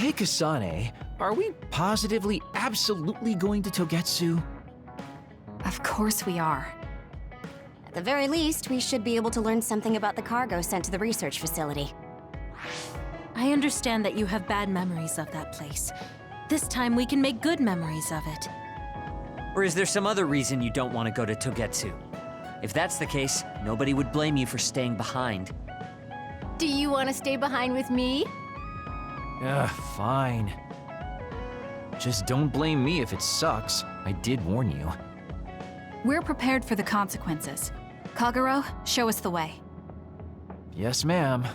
Hey Kasane, are we positively, absolutely going to Togetsu? Of course we are. At the very least, we should be able to learn something about the cargo sent to the research facility. I understand that you have bad memories of that place. This time we can make good memories of it. Or is there some other reason you don't want to go to Togetsu? If that's the case, nobody would blame you for staying behind. Do you want to stay behind with me? Fine. Just don't blame me if it sucks. I did warn you. We're prepared for the consequences. Kagero, show us the way. Yes, ma'am.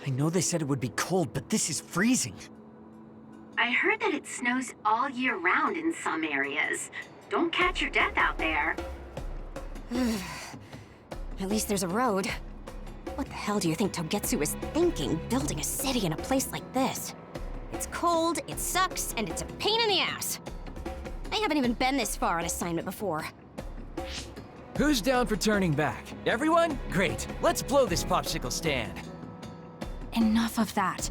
I know they said it would be cold, but this is freezing. I heard that it snows all year round in some areas. Don't catch your death out there. At least there's a road. What the hell do you think Togetsu is thinking, building a city in a place like this? It's cold, it sucks, and it's a pain in the ass. I haven't even been this far on assignment before. Who's down for turning back? Everyone? Great. Let's blow this popsicle stand. Enough of that.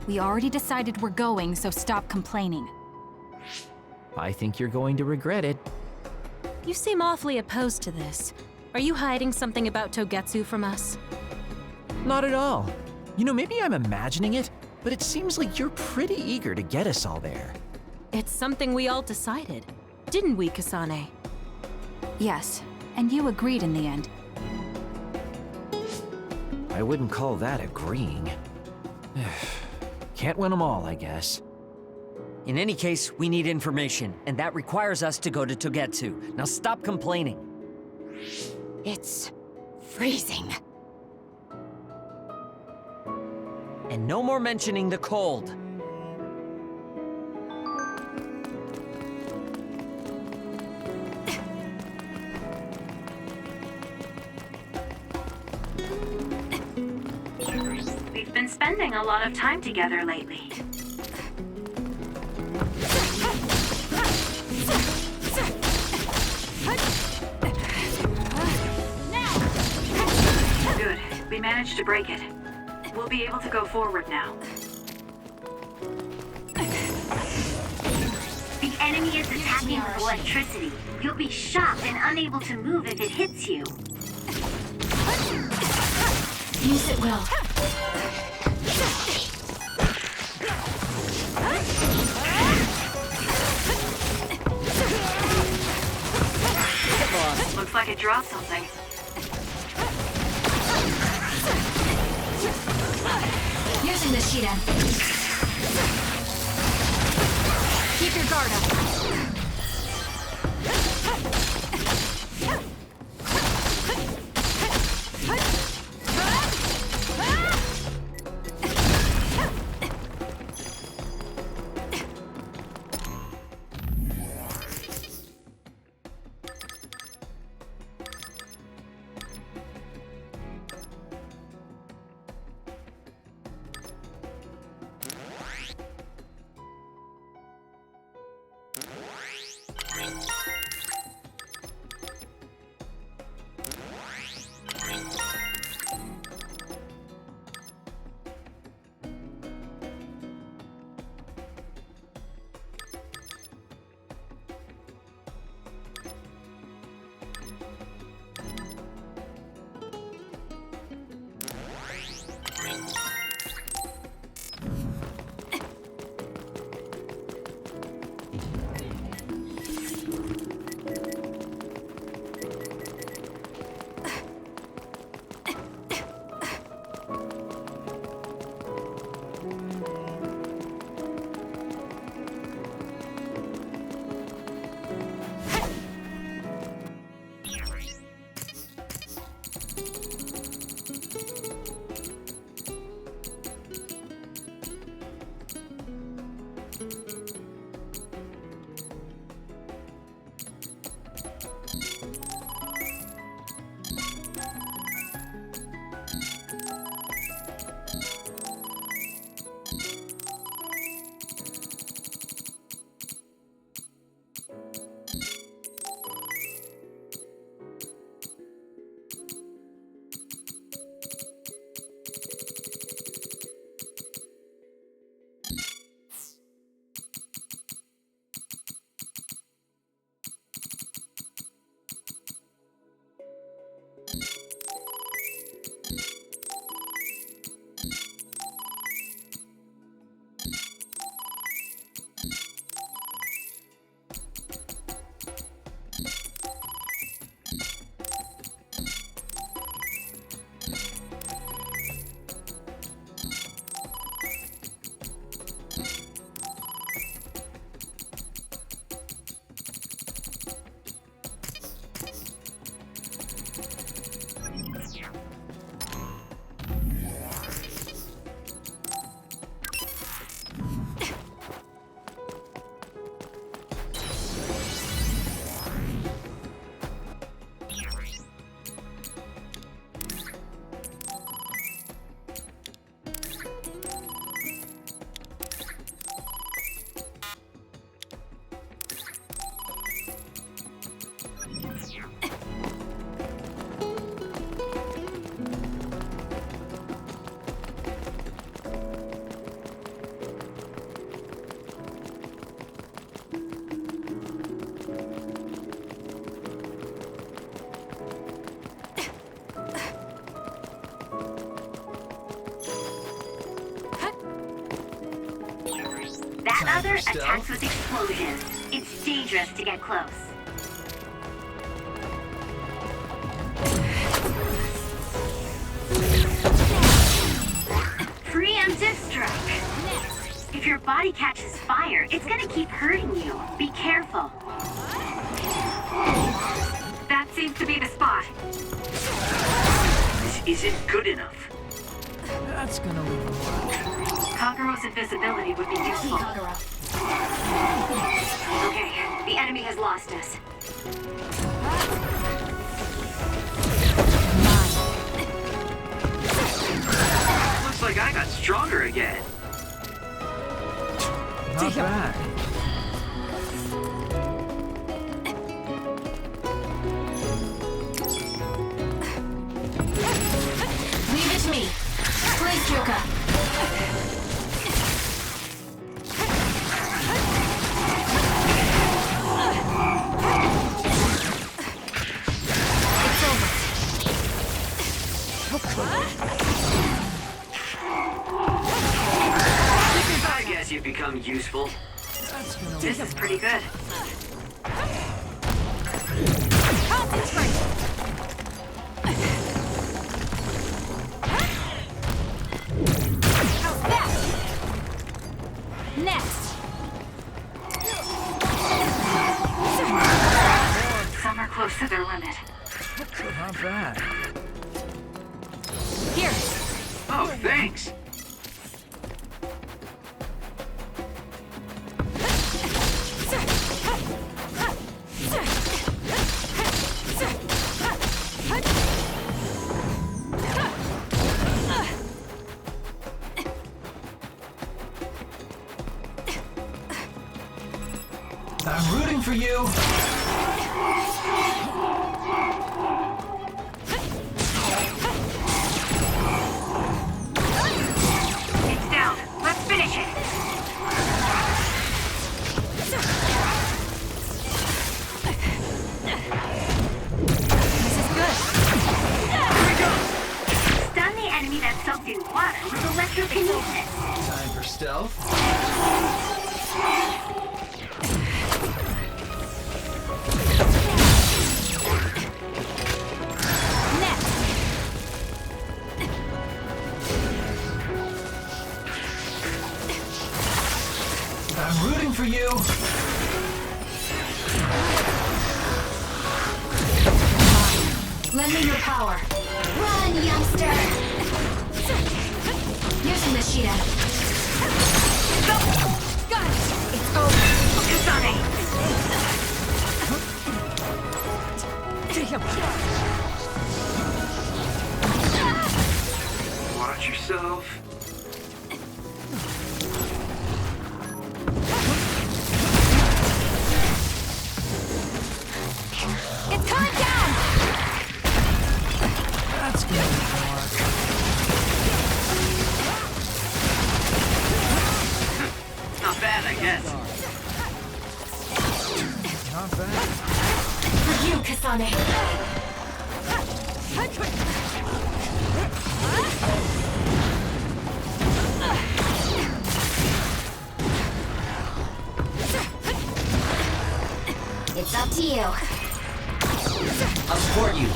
We already decided we're going, so stop complaining. I think you're going to regret it. You seem awfully opposed to this. Are you hiding something about Togetsu from us? Not at all. You know, maybe I'm imagining it, but it seems like you're pretty eager to get us all there. It's something we all decided. Didn't we, Kasane? Yes, and you agreed in the end. I wouldn't call that agreeing. Can't win them all, I guess. In any case, we need information, and that requires us to go to Togetsu. Now stop complaining. It's freezing. And no more mentioning the cold. We've been spending a lot of time together lately. Good. We managed to break it. We'll be able to go forward now. The enemy is attacking with electricity. You'll be shocked and unable to move if it hits you. Use it well. Looks like it dropped something. Using the Shiren. Keep your guard up. other attacks with explosions. It's dangerous to get close. Preemptive strike. If your body catches fire, it's gonna keep hurting you. Be careful. That seems to be the spot. This isn't good enough. That's gonna leave a mark. Kagero's invisibility would be useful. Okay, the enemy has lost us. Looks like I got stronger again. Not bad. Leave it to me. Please, Kyoka. I guess you've become useful. This is pretty good. Next. Some are close to their limit. Not bad. Here. Oh, thanks. I'm rooting for you. It's down. Let's finish it. This is good. Stun the enemy that's soaked in water with electrokinesis. Time for stealth. I'm rooting for you. Lend me your power. Run, youngster! Using the Sheeta. Got it! It's over. Kasane! Watch yourself. It's coming down! That's gonna leave a mark. Not bad, I guess. Not bad. For you, Kasane. It's up to you. I'll support you.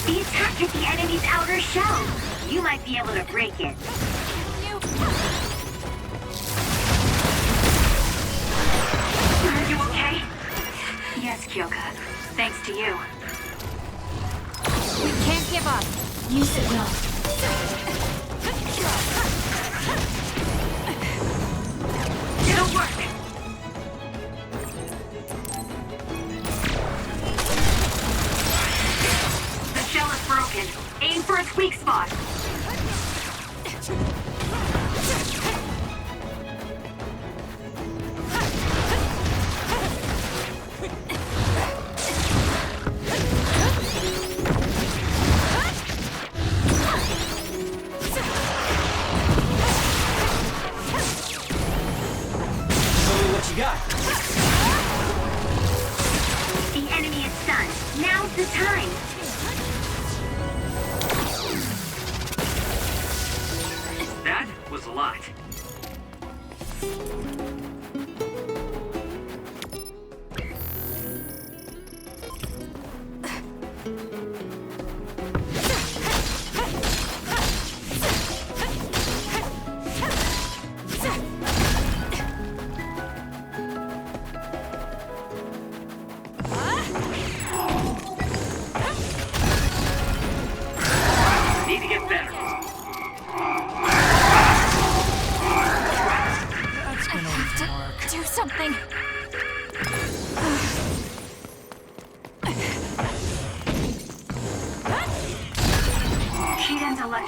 The attack hit the enemy's outer shell. You might be able to break it. Are you okay? Yes, Kyoka. Thanks to you. We can't give up. Use it well. It'll work. The shell is broken. Aim for its weak spot. What you got? The enemy is stunned. Now's the time. That was a lot.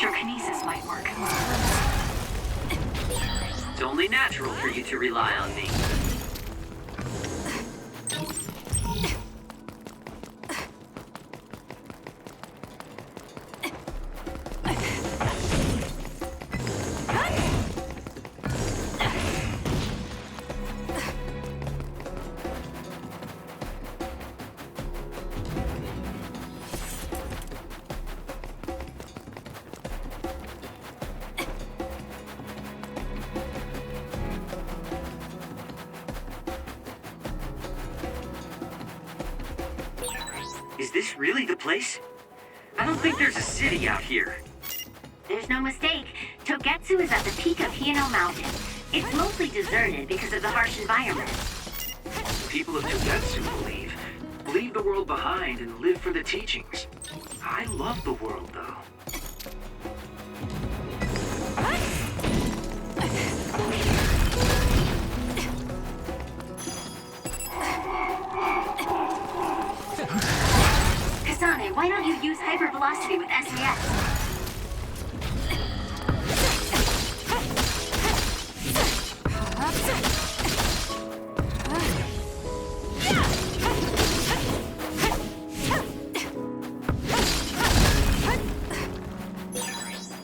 electrokinesis might work. It's only natural for you to rely on me. Is this really the place? I don't think there's a city out here. There's no mistake. Togetsu is at the peak of Hino Mountain. It's mostly deserted because of the harsh environment. The people of Togetsu leave the world behind and live for the teachings. I love the world, though. Kasane, why don't you use hypervelocity with SAS?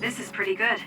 This is pretty good.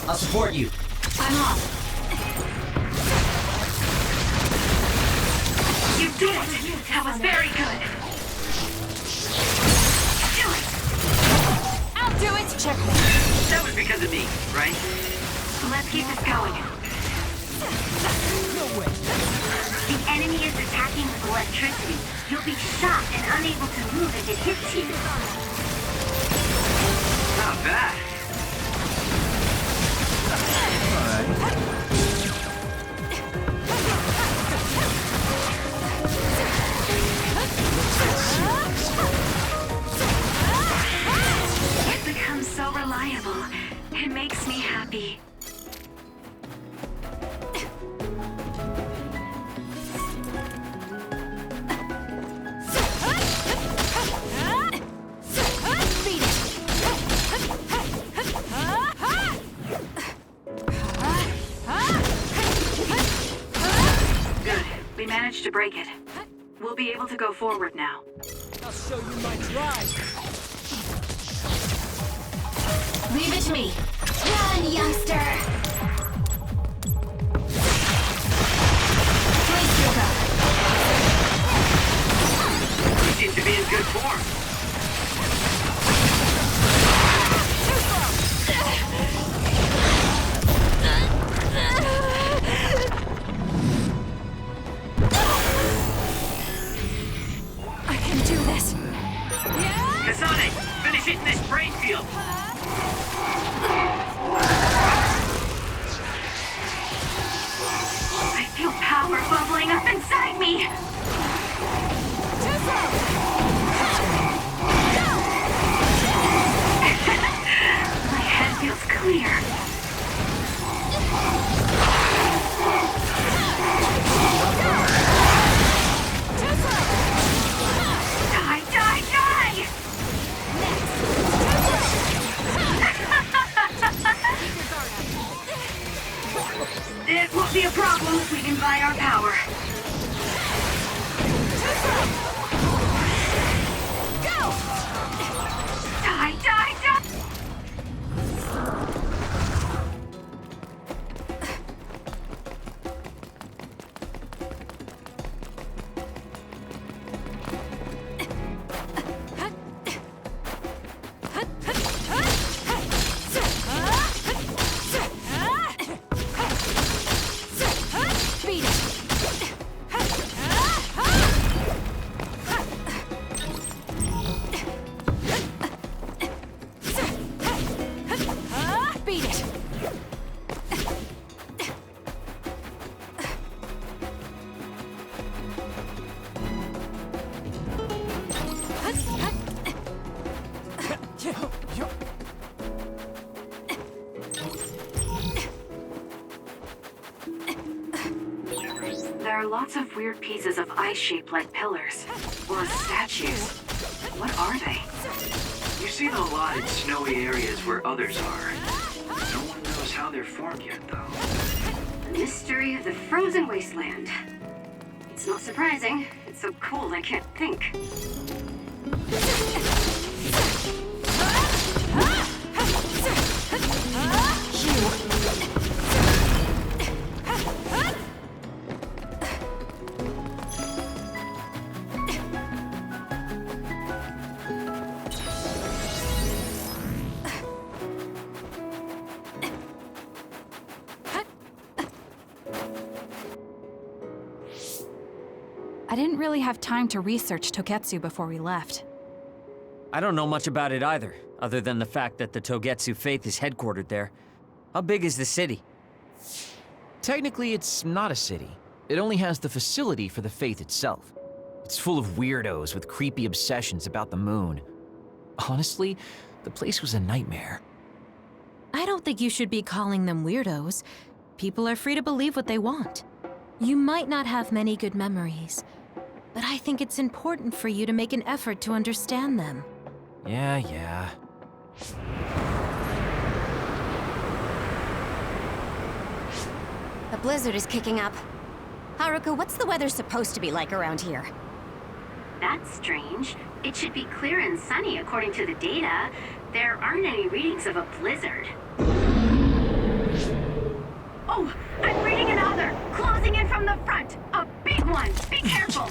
I'll support you. I'm off. You did it! That was very good. Do it! I'll do it! Check. That was because of me, right? Let's keep this going. No way. The enemy is attacking with electricity. You'll be shocked and unable to move if it hits you. Not bad. It becomes so reliable. It makes me happy. Good. We managed to break it. We'll be able to go forward now. I'll show you my drive. Leave it to me. Run, youngster! Please, Yoga. You seem to be in good form. if we can buy our power. Die, die, die! There are lots of weird pieces of ice shaped like pillars, or statues. What are they? You see a lot in snowy areas where others are. No one knows how they're formed yet, though. The mystery of the frozen wasteland. It's not surprising. It's so cold I can't think. I didn't really have time to research Togetsu before we left. I don't know much about it either, other than the fact that the Togetsu faith is headquartered there. How big is the city? Technically, it's not a city. It only has the facility for the faith itself. It's full of weirdos with creepy obsessions about the moon. Honestly, the place was a nightmare. I don't think you should be calling them weirdos. People are free to believe what they want. You might not have many good memories, but I think it's important for you to make an effort to understand them. Yeah. The blizzard is kicking up. Haruka, what's the weather supposed to be like around here? That's strange. It should be clear and sunny according to the data. There aren't any readings of a blizzard. Oh, I'm reading another! Closing in from the front! A big one! Be careful!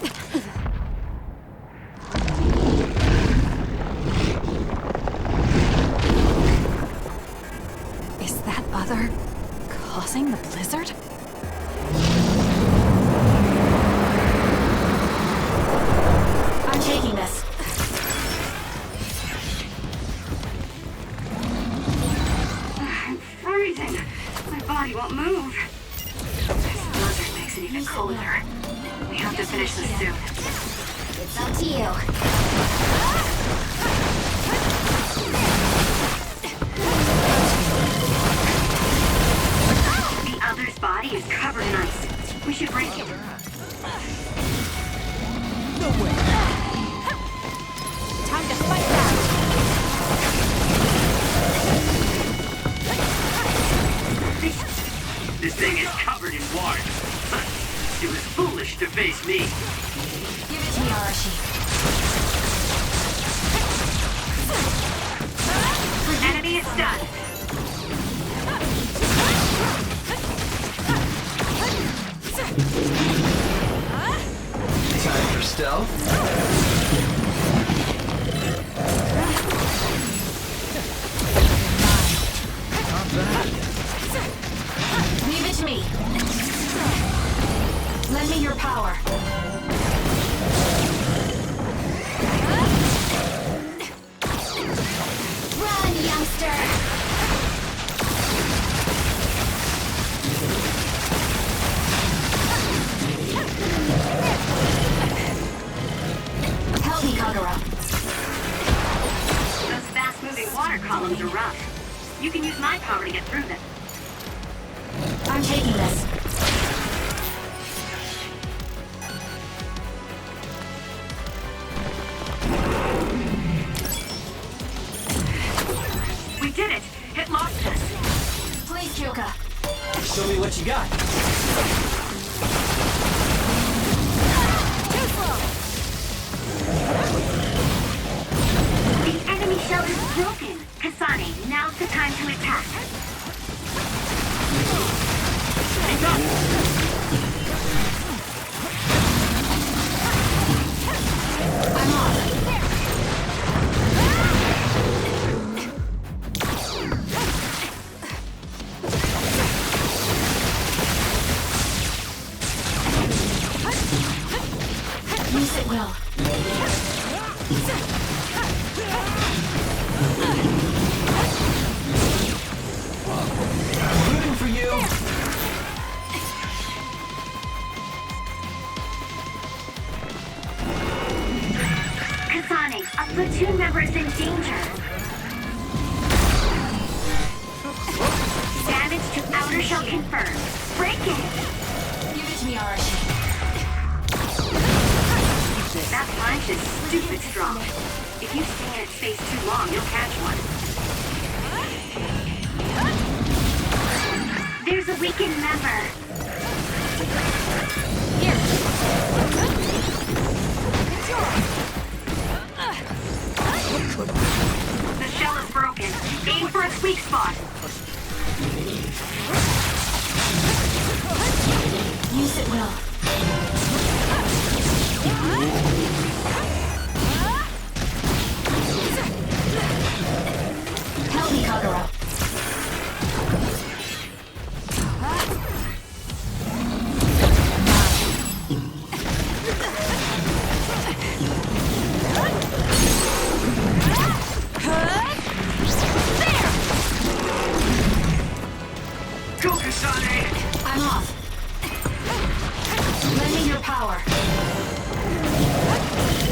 Is that other causing the blizzard? I'm taking this. I'm freezing. My body won't move. This blizzard makes it even colder. We have to finish this soon. It's up to you. The other's body is covered in ice. We should break it. Time to fight back. This thing is covered in water. It was foolish to face me. Give it to me, Arashi. Enemy is done. Time for stealth. Leave it to me. Lend me your power. Run, youngster! Help me, Kagura. Those fast-moving water columns are rough. You can use my power to get through them. I'm taking this. We did it! It lost us! Please, Kyoka. Show me what you got. will. Rooting for you! Kasane, a platoon member is in danger. Damage to outer shell confirmed. Break it! Give it to me, Arashi. That punch is stupid strong. If you stay in its face too long, you'll catch one. There's a weakened member. Here. The shell is broken. Aim for its weak spot. Use it well. Help me, Kagura. Go, Kasane! I'm off. Lend me your power.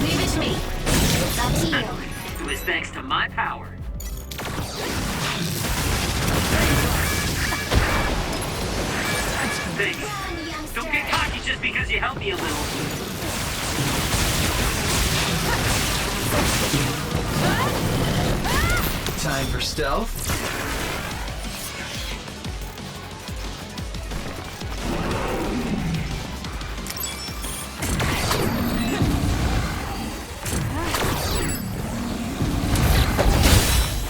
Leave it to me. It's up to you. It was thanks to my power. Thanks. Don't get cocky just because you helped me a little. Time for stealth.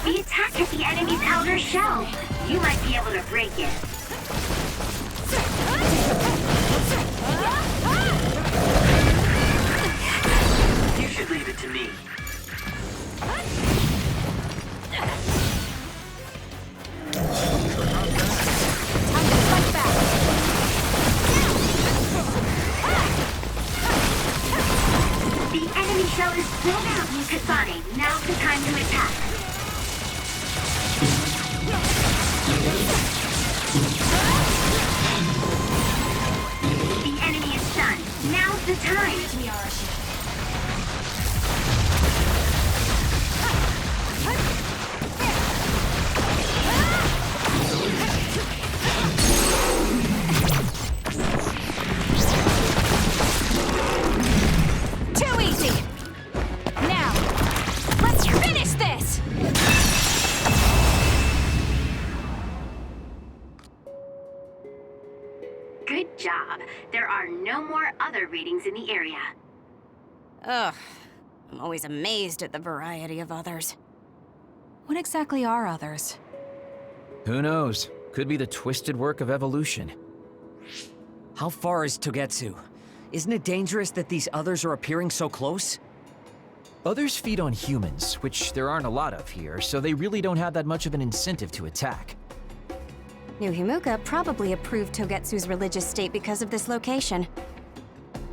We attacked at the enemy's outer shell. You might be able to break it. You should leave it to me. The enemy shell is still down, Kasane. Now's the time to attack. The enemy is stunned. Now's the time. Too easy. Now, let's finish this. Good job. There are no more other readings in the area. Ugh. I'm always amazed at the variety of others. What exactly are others? Who knows? Could be the twisted work of evolution. How far is Togetsu? Isn't it dangerous that these others are appearing so close? Others feed on humans, which there aren't a lot of here, so they really don't have that much of an incentive to attack. New Himuka probably approved Togetsu's religious state because of this location.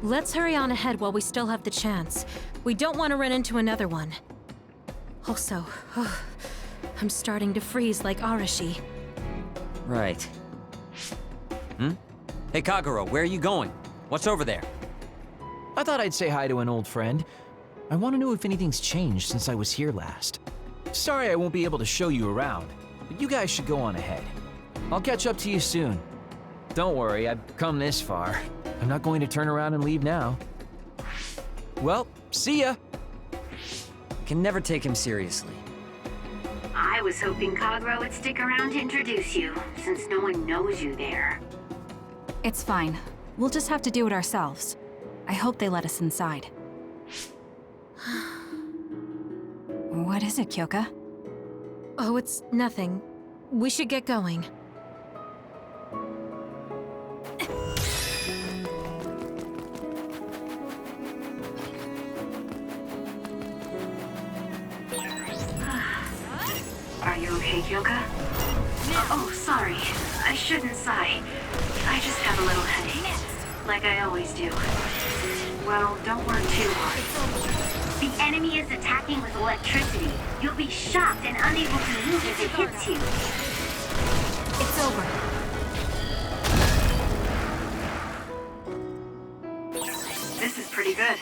Let's hurry on ahead while we still have the chance. We don't want to run into another one. Also, I'm starting to freeze like Arashi. Right. Hey, Kagura, where are you going? What's over there? I thought I'd say hi to an old friend. I want to know if anything's changed since I was here last. Sorry I won't be able to show you around, but you guys should go on ahead. I'll catch up to you soon. Don't worry, I've come this far. I'm not going to turn around and leave now. Well, see ya! Can never take him seriously. I was hoping Kagura would stick around to introduce you, since no one knows you there. It's fine. We'll just have to do it ourselves. I hope they let us inside. What is it, Kyoka? Oh, it's nothing. We should get going. Are you okay, Kyoka? Oh, sorry. I shouldn't sigh. I just have a little headache. like I always do. Well, don't work too hard. The enemy is attacking with electricity. You'll be shocked and unable to move if it hits you. It's over. This is pretty good.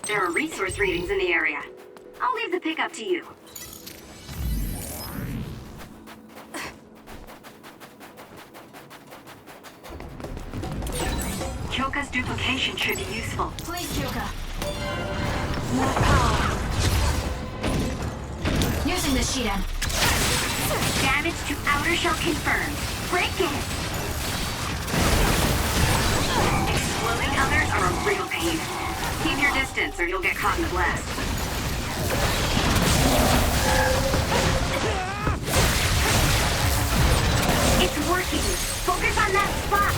There are resource readings in the area. I'll leave the pickup to you. Kyoka's duplication should be useful. Please, Kyoka. More power. Using the Shiden. Damage to outer shell confirmed. Break it! Exploding others are a real pain. Keep your distance or you'll get caught in the blast. It's working! Focus on that spot!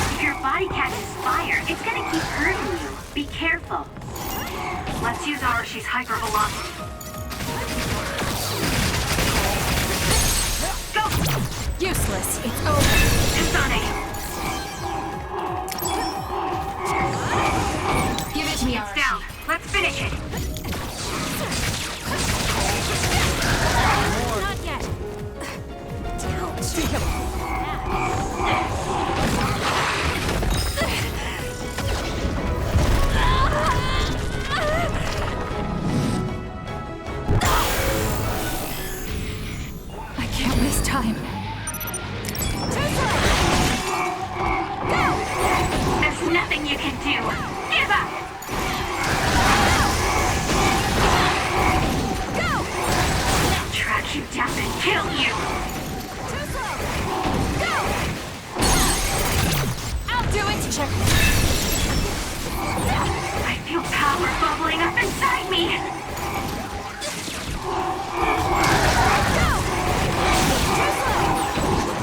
If your body catches fire, it's gonna keep hurting you. Be careful. Let's use Arashi's hypervelocity. Go! Useless. It's over. Kasane! Give it to me, It's down. Let's finish it. Not yet. I can't waste time. There's nothing you can do. Give up! I'll track you down and kill you. I'll do it. Check. I feel power bubbling up inside me.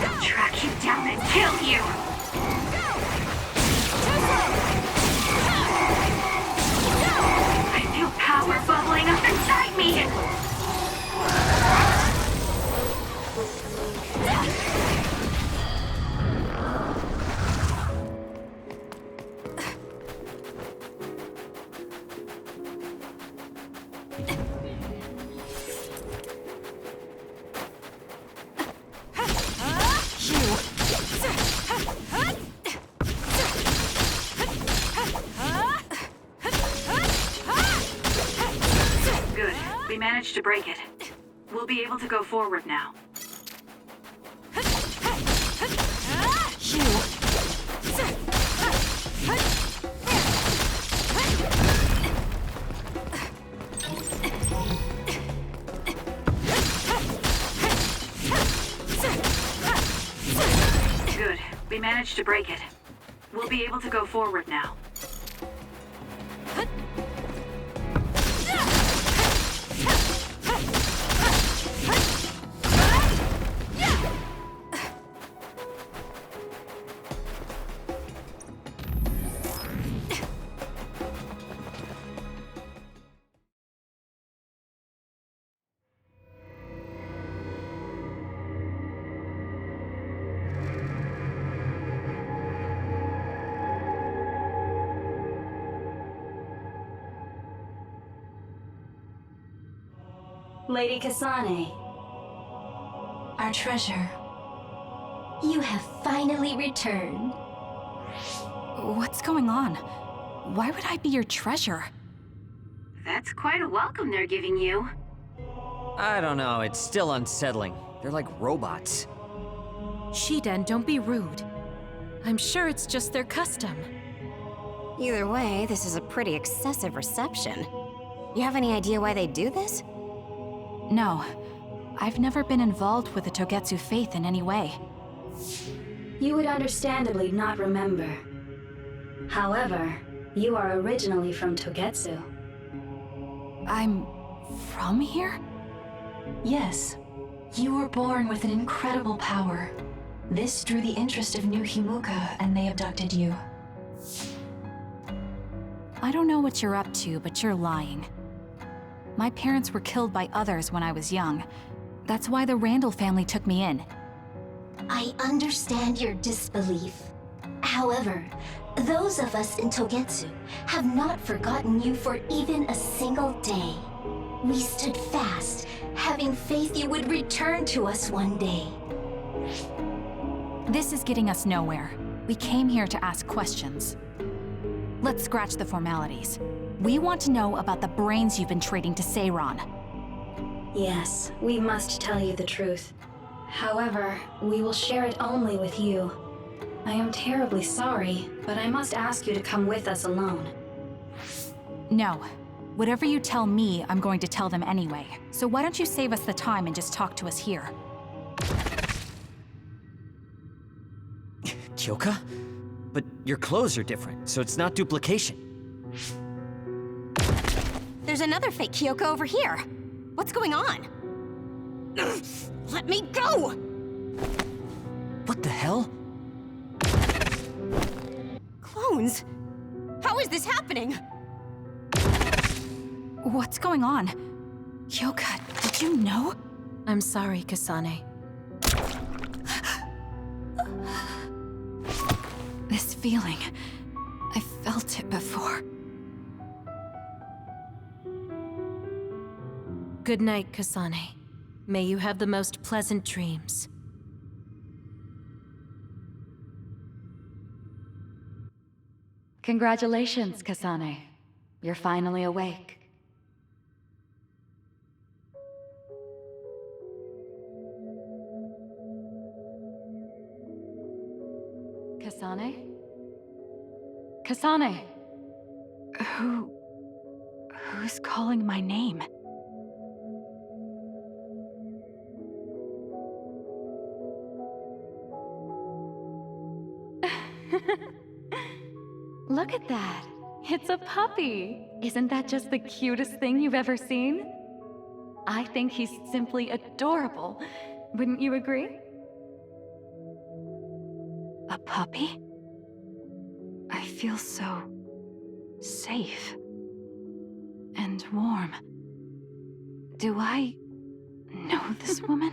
I'll track you down and kill you. I feel power bubbling up inside me. Good. We managed to break it. We'll be able to go forward now. Good. We managed to break it. We'll be able to go forward now. Lady Kasane. Our treasure. You have finally returned. What's going on? Why would I be your treasure? That's quite a welcome they're giving you. I don't know, it's still unsettling. They're like robots. Shiden, don't be rude. I'm sure it's just their custom. Either way, this is a pretty excessive reception. You have any idea why they do this? No. I've never been involved with the Togetsu faith in any way. You would understandably not remember. However, you are originally from Togetsu. I'm from here? Yes. You were born with an incredible power. This drew the interest of New Himuka, and they abducted you. I don't know what you're up to, but you're lying. My parents were killed by others when I was young. That's why the Randall family took me in. I understand your disbelief. However, those of us in Togetsu have not forgotten you for even a single day. We stood fast, having faith you would return to us one day. This is getting us nowhere. We came here to ask questions. Let's scratch the formalities. We want to know about the brains you've been trading to Seiron. Yes, we must tell you the truth. However, we will share it only with you. I am terribly sorry, but I must ask you to come with us alone. No. Whatever you tell me, I'm going to tell them anyway. So why don't you save us the time and just talk to us here? Kyoka? But your clothes are different, so it's not duplication. There's another fake Kyoko over here. What's going on? Let me go! What the hell? Clones? How is this happening? What's going on? Kyoka, did you know? I'm sorry, Kasane. This feeling, I felt it before. Good night, Kasane. May you have the most pleasant dreams. Congratulations, Kasane. You're finally awake. Kasane? Kasane! Who's calling my name? Look at that. It's a puppy. Isn't that just the cutest thing you've ever seen? I think he's simply adorable. Wouldn't you agree? A puppy? I feel so safe and warm. Do I know this woman?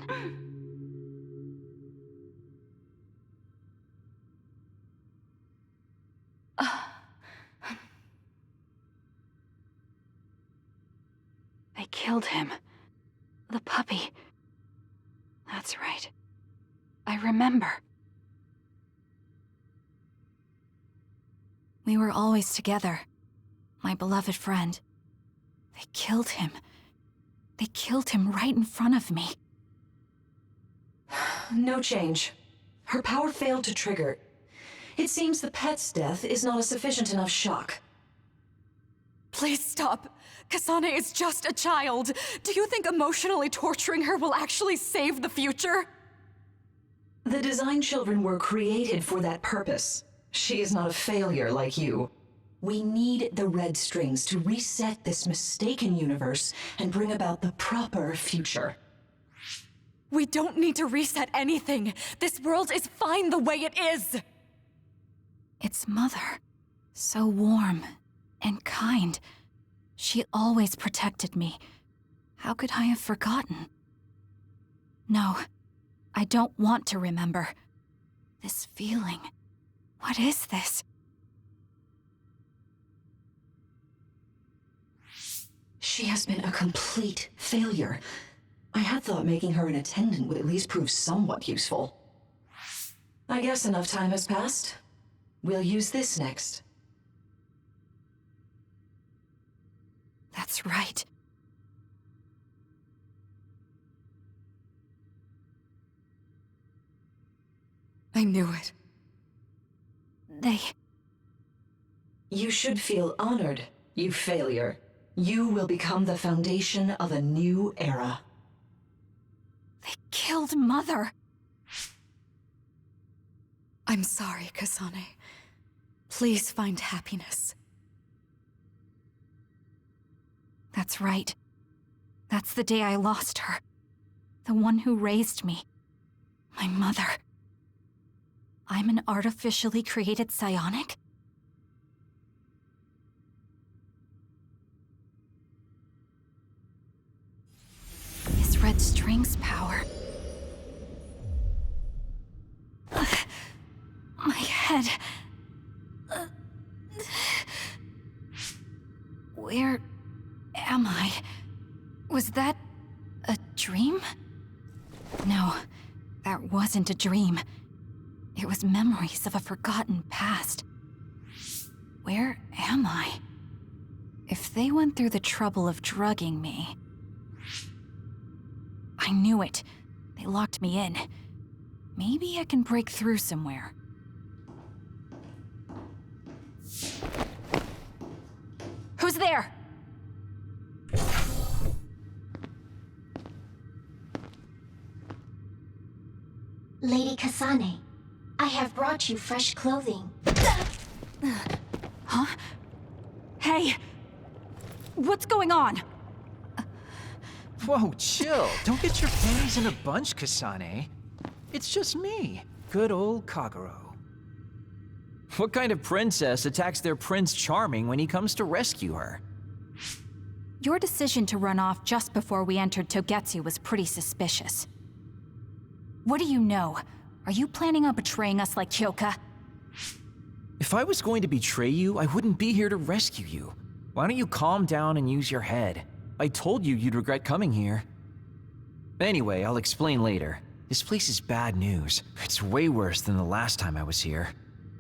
They killed him. The puppy. That's right. I remember. We were always together. My beloved friend. They killed him. They killed him right in front of me. No change. Her power failed to trigger. It seems the pet's death is not a sufficient enough shock. Please stop. Kasane is just a child. Do you think emotionally torturing her will actually save the future? The design children were created for that purpose. She is not a failure like you. We need the red strings to reset this mistaken universe and bring about the proper future. We don't need to reset anything. This world is fine the way it is. It's Mother. So warm and kind. She always protected me. How could I have forgotten? No, I don't want to remember. This feeling. What is this? She has been a complete failure. I had thought making her an attendant would at least prove somewhat useful. I guess enough time has passed. We'll use this next. That's right. I knew it. You should feel honored, you failure. You will become the foundation of a new era. They killed Mother. I'm sorry, Kasane. Please find happiness. That's right. That's the day I lost her. The one who raised me. My mother. I'm an artificially created psionic? His red string's power. My head. Where am I? Was that a dream? No, that wasn't a dream. It was memories of a forgotten past. Where am I? If they went through the trouble of drugging me... I knew it. They locked me in. Maybe I can break through somewhere. Who's there? Lady Kasane, I have brought you fresh clothing. Huh? Hey! What's going on? Whoa, chill. Don't get your panties in a bunch, Kasane. It's just me, good old Kagero. What kind of princess attacks their Prince Charming when he comes to rescue her? Your decision to run off just before we entered Togetsu was pretty suspicious. What do you know? Are you planning on betraying us like Kyoka? If I was going to betray you, I wouldn't be here to rescue you. Why don't you calm down and use your head? I told you you'd regret coming here. Anyway, I'll explain later. This place is bad news. It's way worse than the last time I was here.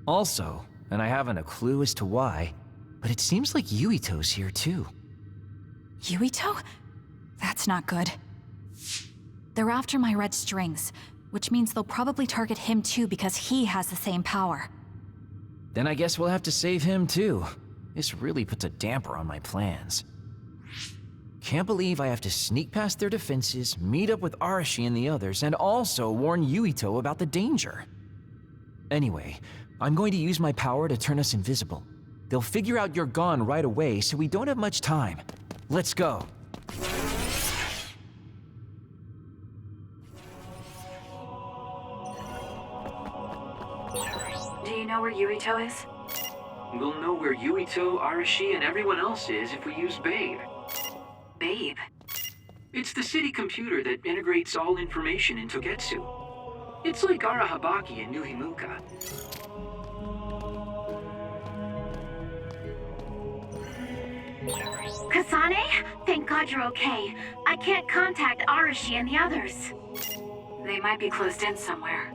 Also, and I haven't a clue as to why, but it seems like Yuito's here too. Yuito? That's not good. They're after my red strings, which means they'll probably target him too because he has the same power. Then I guess we'll have to save him too. This really puts a damper on my plans. Can't believe I have to sneak past their defenses, meet up with Arashi and the others, and also warn Yuito about the danger. Anyway, I'm going to use my power to turn us invisible. They'll figure out you're gone right away, so we don't have much time. Let's go. Do you know where Yuito is? We'll know where Yuito, Arashi, and everyone else is if we use Babe. Babe. It's the city computer that integrates all information in Togetsu. It's like Arahabaki in New Himuka. Kasane? Thank God you're okay. I can't contact Arashi and the others. They might be closed in somewhere.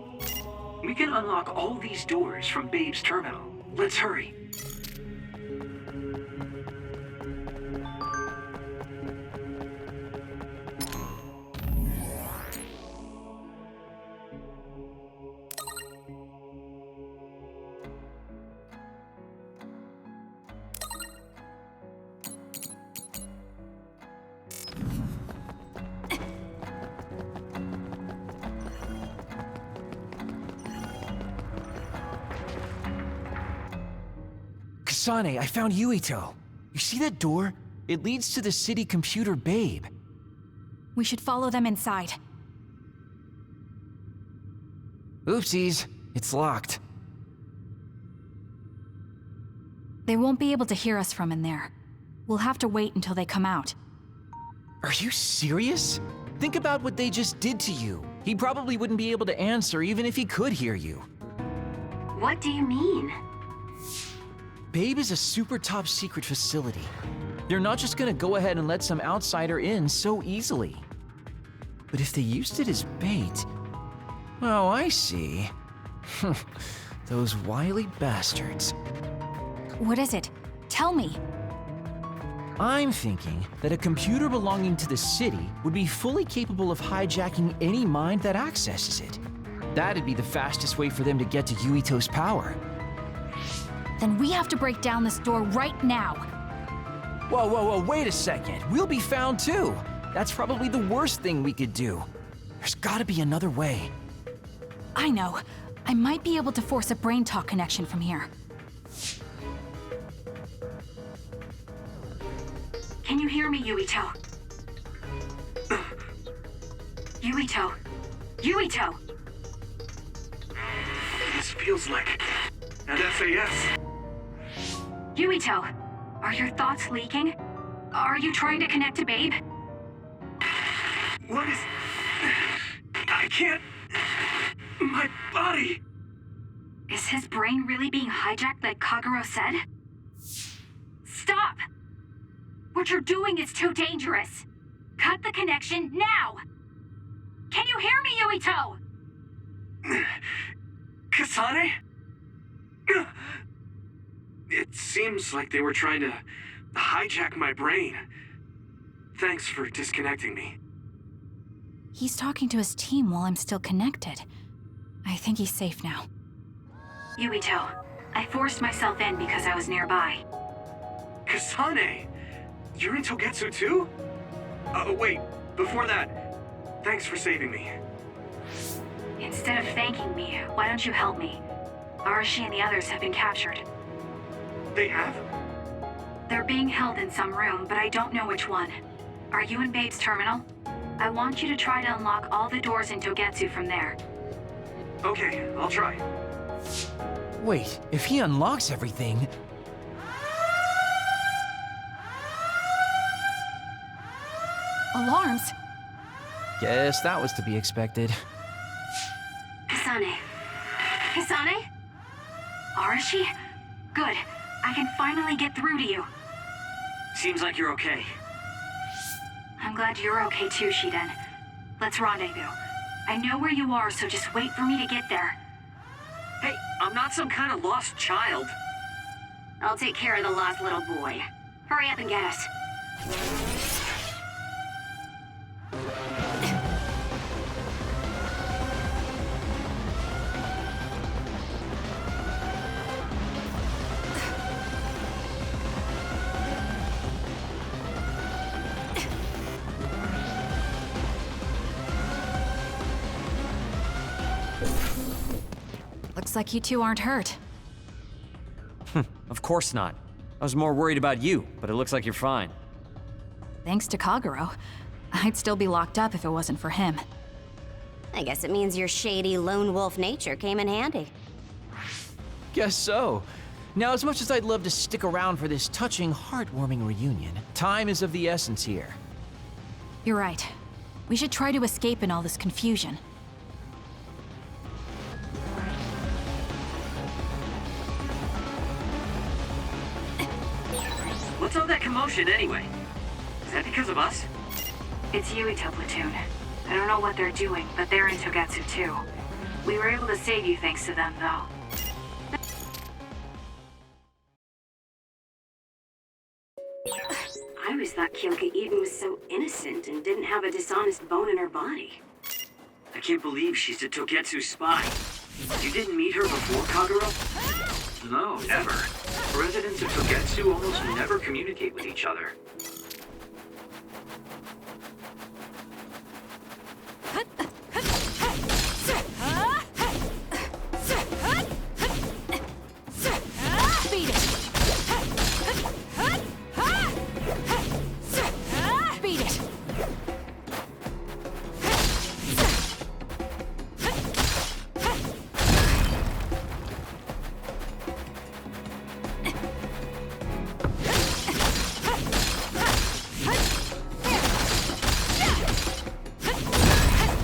We can unlock all these doors from Babe's terminal. Let's hurry. Kasane, I found Yuito. You see that door? It leads to the city computer Babe. We should follow them inside. Oopsies, it's locked. They won't be able to hear us from in there. We'll have to wait until they come out. Are you serious? Think about what they just did to you. He probably wouldn't be able to answer even if he could hear you. What do you mean? Babe is a super top secret facility. They're not just gonna go ahead and let some outsider in so easily. But if they used it as bait... Oh, I see. Those wily bastards. What is it? Tell me. I'm thinking that a computer belonging to the city would be fully capable of hijacking any mind that accesses it. That'd be the fastest way for them to get to Yuito's power. Then we have to break down this door right now. Whoa, whoa, whoa, wait a second. We'll be found too. That's probably the worst thing we could do. There's gotta be another way. I know. I might be able to force a brain talk connection from here. Can you hear me, Yuito? Yuito? Yuito! This feels like an SAS. Yuito, are your thoughts leaking? Are you trying to connect to Babe? What is... I can't... My body... Is his brain really being hijacked like Kagero said? Stop! What you're doing is too dangerous. Cut the connection now! Can you hear me, Yuito? Kasane? It seems like they were trying to hijack my brain. Thanks for disconnecting me. He's talking to his team while I'm still connected. I think he's safe now. Yuito, I forced myself in because I was nearby. Kasane! You're in Togetsu too? Wait, before that, thanks for saving me. Instead of thanking me, why don't you help me? Arashi and the others have been captured. They have? They're being held in some room, but I don't know which one. Are you in Babe's terminal? I want you to try to unlock all the doors in Togetsu from there. Okay, I'll try. Wait, if he unlocks everything... Alarms? Guess that was to be expected. Kasane? Kasane? Arashi? Good. I can finally get through to you. Seems like you're okay. I'm glad you're okay too, Shiden. Let's rendezvous. I know where you are, so just wait for me to get there. Hey, I'm not some kind of lost child. I'll take care of the lost little boy. Hurry up and get us. Looks like you two aren't hurt. Of course not. I was more worried about you, but it looks like you're fine. Thanks to Kagero. I'd still be locked up if it wasn't for him. I guess it means your shady lone wolf nature came in handy. Guess so. Now, as much as I'd love to stick around for this touching, heartwarming reunion, time is of the essence here. You're right. We should try to escape in all this confusion. What's all that commotion anyway? Is that because of us? It's Yuito platoon. I don't know what they're doing, but they're in Togetsu too. We were able to save you thanks to them, though. I always thought Kyoka Eden was so innocent and didn't have a dishonest bone in her body. I can't believe she's a Togetsu spy. You didn't meet her before, Kagero? No, never. Residents of Togetsu almost never communicate with each other. Beat it! Beat it!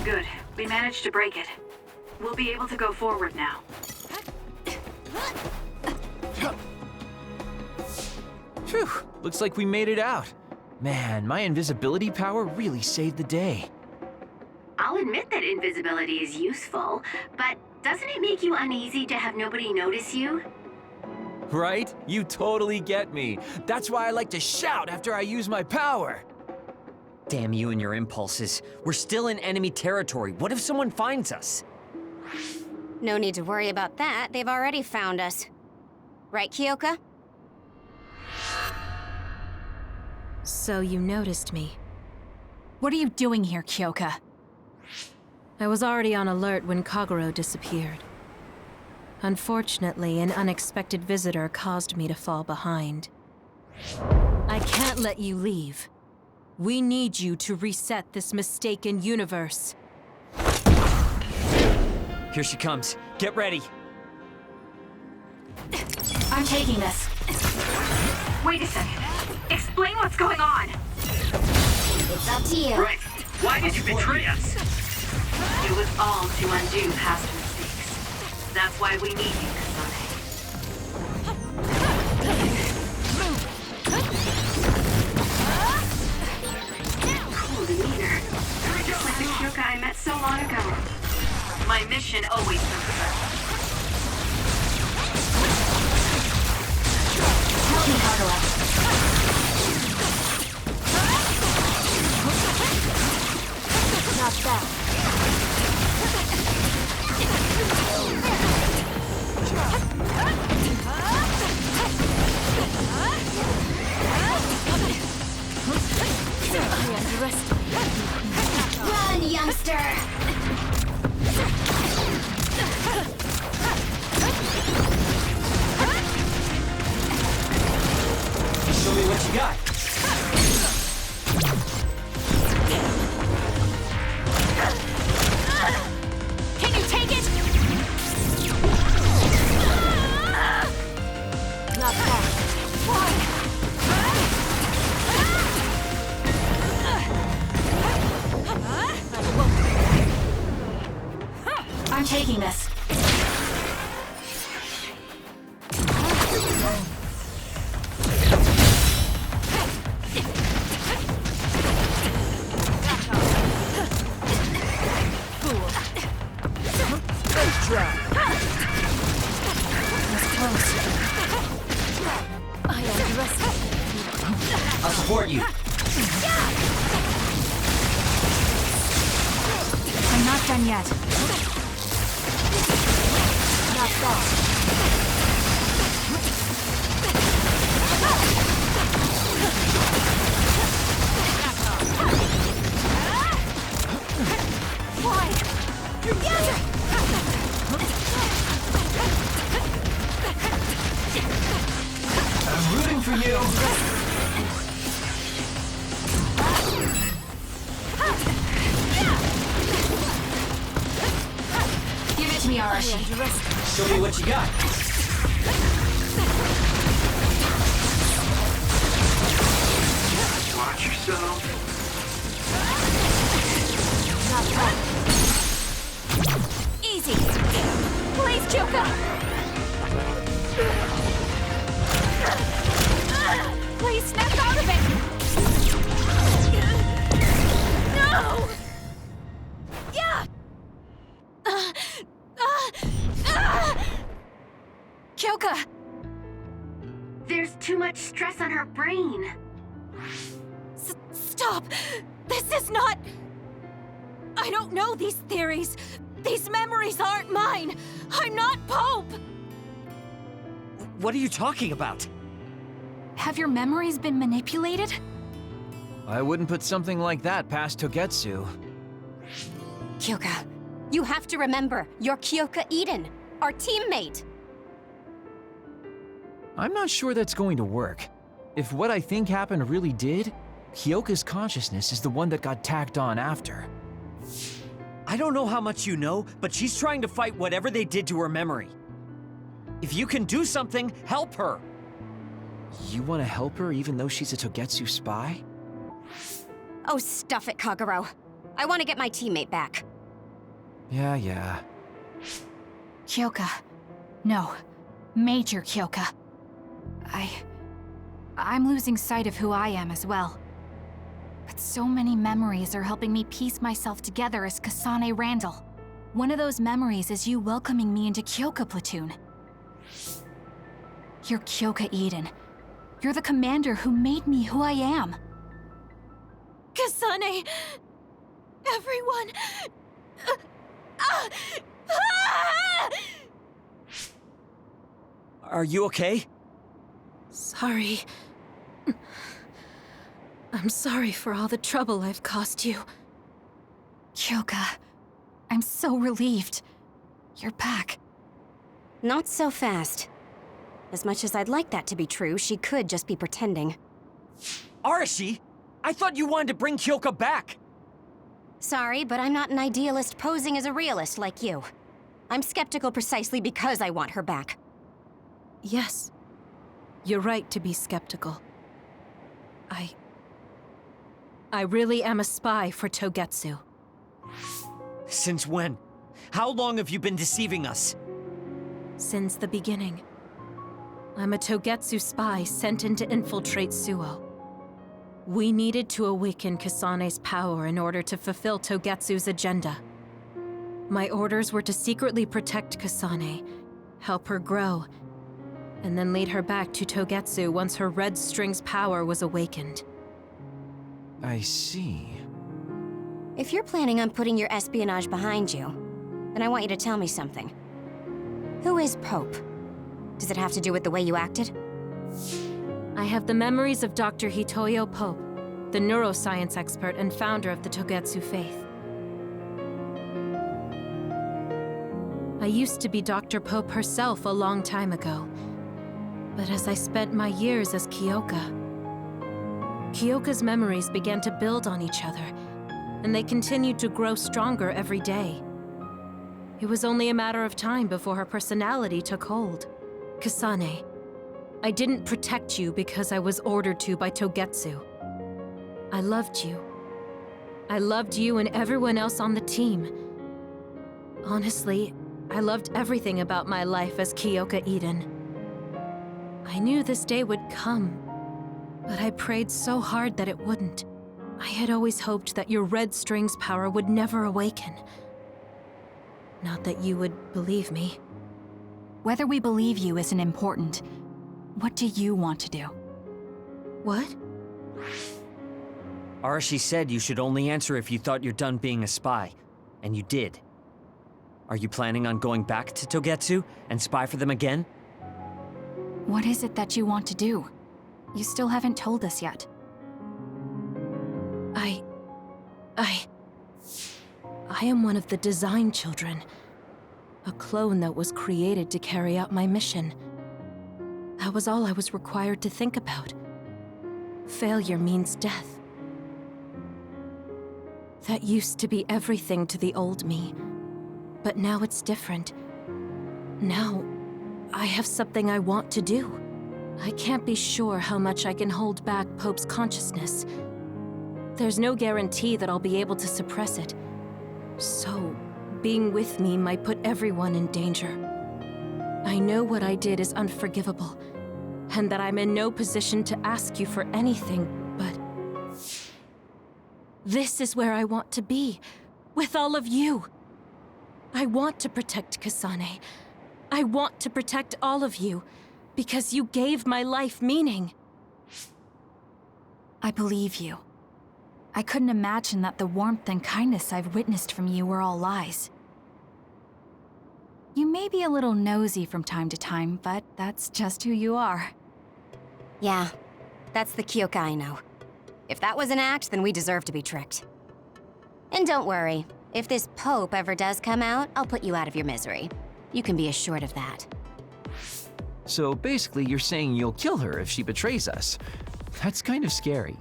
Good. We managed to break it. We'll be able to go forward now. Phew, looks like we made it out. Man, my invisibility power really saved the day. I'll admit that invisibility is useful, but doesn't it make you uneasy to have nobody notice you? Right? You totally get me. That's why I like to shout after I use my power. Damn you and your impulses. We're still in enemy territory. What if someone finds us? No need to worry about that. They've already found us. Right, Kyoka? So you noticed me. What are you doing here, Kyoka? I was already on alert when Kagero disappeared. Unfortunately, an unexpected visitor caused me to fall behind. I can't let you leave. We need you to reset this mistaken universe. Here she comes. Get ready. I'm taking this. Wait a second. Explain what's going on. It's up to you. Right. Why did you betray us? It was all to undo past mistakes. That's why we need you, Kasane. Cool demeanor. Just like the Kyoka I met so long ago. My mission always comes first. Help me, Kagero. Not bad. Run, youngster! Show me what you got. Can you take it? Not bad. I'm taking this. I'll support you. I'm not done yet. Not bad. Why? I'm rooting for you. Give it to me, Arashi. Show me what you got. Watch yourself. Not bad. Easy. Please, Kyoka. Please snap out of it. No. Yeah. Kyoka. There's too much stress on her brain. Stop! This is not... I don't know these theories. These memories aren't mine. I'm not Pope. What are you talking about? Have your memories been manipulated? I wouldn't put something like that past Togetsu. Kyoka, you have to remember, you're Kyoka Eden, our teammate. I'm not sure that's going to work. If what I think happened really did, Kyoka's consciousness is the one that got tacked on after. I don't know how much you know, but she's trying to fight whatever they did to her memory. If you can do something, help her. You want to help her even though she's a Togetsu spy? Oh, stuff it, Kagero. I want to get my teammate back. Yeah. Kyoka. No. Major Kyoka. I'm losing sight of who I am as well. But so many memories are helping me piece myself together as Kasane Randall. One of those memories is you welcoming me into Kyoka Platoon. You're Kyoka Eden. You're the commander who made me who I am. Kasane! Everyone! Are you okay? Sorry. I'm sorry for all the trouble I've caused you. Kyoka, I'm so relieved. You're back. Not so fast. As much as I'd like that to be true, she could just be pretending. Arashi! I thought you wanted to bring Kyoka back! Sorry, but I'm not an idealist posing as a realist like you. I'm skeptical precisely because I want her back. Yes. You're right to be skeptical. I really am a spy for Togetsu. Since when? How long have you been deceiving us? Since the beginning. I'm a Togetsu spy sent in to infiltrate Suo. We needed to awaken Kasane's power in order to fulfill Togetsu's agenda. My orders were to secretly protect Kasane, help her grow, and then lead her back to Togetsu once her red string's power was awakened. I see. If you're planning on putting your espionage behind you, then I want you to tell me something. Who is Pope? Does it have to do with the way you acted? I have the memories of Dr. Hitoyo Pope, the neuroscience expert and founder of the Togetsu faith. I used to be Dr. Pope herself a long time ago. But as I spent my years as Kyoka's memories began to build on each other, and they continued to grow stronger every day. It was only a matter of time before her personality took hold. Kasane, I didn't protect you because I was ordered to by Togetsu. I loved you. I loved you and everyone else on the team. Honestly, I loved everything about my life as Kyoka Eden. I knew this day would come, but I prayed so hard that it wouldn't. I had always hoped that your red string's power would never awaken. Not that you would believe me. Whether we believe you isn't important. What do you want to do? What? Arashi said you should only answer if you thought you're done being a spy, and you did. Are you planning on going back to Togetsu and spy for them again? What is it that you want to do? You still haven't told us yet. I am one of the design children. A clone that was created to carry out my mission. That was all I was required to think about. Failure means death. That used to be everything to the old me. But now it's different. Now, I have something I want to do. I can't be sure how much I can hold back Pope's consciousness. There's no guarantee that I'll be able to suppress it. So, being with me might put everyone in danger. I know what I did is unforgivable, and that I'm in no position to ask you for anything, but... this is where I want to be, with all of you. I want to protect Kasane. I want to protect all of you, because you gave my life meaning. I believe you. I couldn't imagine that the warmth and kindness I've witnessed from you were all lies. You may be a little nosy from time to time, but that's just who you are. Yeah, that's the Kyoka I know. If that was an act, then we deserve to be tricked. And don't worry, if this Pope ever does come out, I'll put you out of your misery. You can be assured of that. So basically, you're saying you'll kill her if she betrays us. That's kind of scary.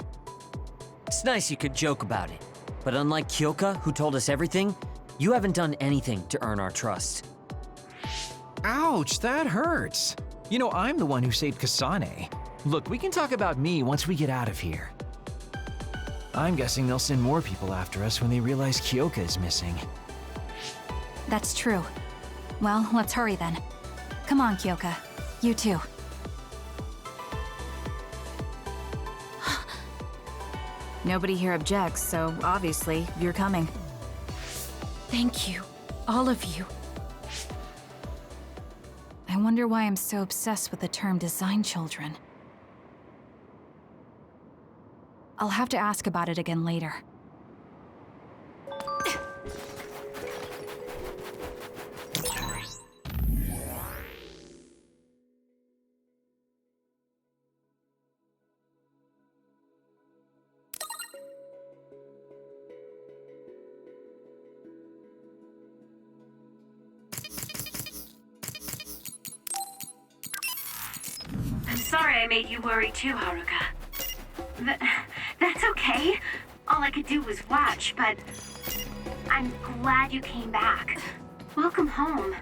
It's nice you could joke about it. But unlike Kyoka, who told us everything, you haven't done anything to earn our trust. Ouch, that hurts. You know, I'm the one who saved Kasane. Look, we can talk about me once we get out of here. I'm guessing they'll send more people after us when they realize Kyoka is missing. That's true. Well, let's hurry then. Come on, Kyoka. You too. Nobody here objects, so obviously, you're coming. Thank you, all of you. I wonder why I'm so obsessed with the term design children. I'll have to ask about it again later. I made you worry too, Haruka. That's okay. All I could do was watch, but I'm glad you came back. Welcome home.